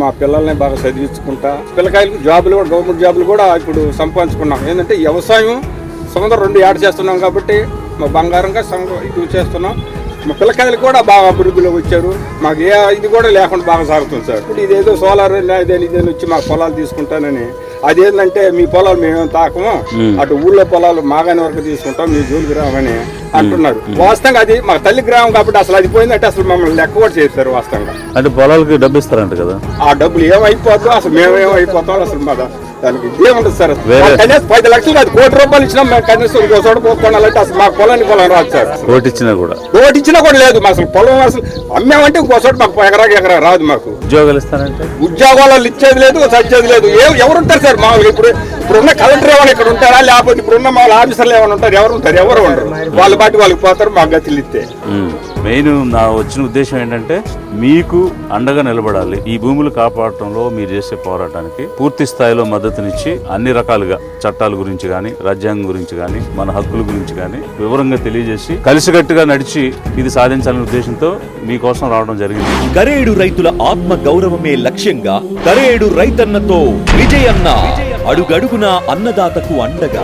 మా పిల్లల్ని బాగా చదివించుకుంటా పిల్లకాయలకు జాబులు కూడా గవర్నమెంట్ జాబులు కూడా ఇప్పుడు సంపాదించుకున్నాం. ఏంటంటే వ్యవసాయం సముద్రం 2 యాడ్ చేస్తున్నాం కాబట్టి మా బంగారంగా ఇది చేస్తున్నాం. మా పిల్లకాయలు కూడా బాగా అభివృద్ధిలో వచ్చారు. మాకు ఏ ఇది కూడా లేకుండా బాగా సాగుతుంది సార్. ఇప్పుడు ఇదేదో సోలార్ ఇదేని వచ్చి మా పొలాలు తీసుకుంటానని అదేంటంటే మీ పొలాలు మేమేం తాకము, అటు ఊళ్ళో పొలాలు మాగాని వరకు తీసుకుంటాం, మీ జోలికి రామని అంటున్నారు. వాస్తవంగా అది మా తల్లి గ్రామం కాబట్టి అసలు అది పోయిందంటే అసలు మమ్మల్ని లెక్క కూడా చేస్తారు. వాస్తవంగా అంటే పొలాలకి డబ్బు ఇస్తారంట కదా, ఆ డబ్బులు ఏమైపోతాం అసలు మేమేమైపోతాం అసలు మా దానికి ఏముంటుంది సార్. కనీసం 10 లక్షలు అది ₹1 కోటి ఇచ్చినా మేము కనీసం ఇంకో చోట పోసుకోవాలంటే అసలు మాకు పొలం రాదు సార్. కోటి ఇచ్చినా కూడా లేదు అసలు పొలం అసలు అమ్మామంటే ఇంకో చోట మాకు ఎకరా రాదు. మాకు ఉద్యోగాలు ఇస్తారంటే ఉద్యోగాలు ఇచ్చేది లేదు, సచ్చేది లేదు. ఎవరుంటారు సార్ మామూలుగా? ఇప్పుడున్న కలెక్టర్ ఏమైనా ఇక్కడ ఉంటారా, లేకపోతే ఇప్పుడున్న మా ఆఫీసర్లు ఏమైనా ఉంటారు? ఎవరు ఉంటారు? ఎవరు ఉండరు. వాళ్ళ బాటి వాళ్ళకి పోతారు, మా గతిలు ఇస్తే. మెయిన్ నా వచ్చిన ఉద్దేశం ఏంటంటే మీకు అండగా నిలబడాలి. ఈ భూములు కాపాడటంలో మీరు చేసే పోరాటానికి పూర్తి స్థాయిలో మద్దతునిచ్చి అన్ని రకాలుగా చట్టాల గురించి గాని, రాజ్యాంగం గురించి గాని, మన హక్కుల గురించి గాని వివరంగా తెలియజేసి కలిసికట్టుగా నడిచి ఇది సాధించాలనే ఉద్దేశంతో మీకోసం రావడం జరిగింది. కరేడు రైతుల ఆత్మ గౌరవమే లక్ష్యంగా కరేడు రైతన్నతో విజయన్న అడుగడుగునా అన్నదాతకు అండగా.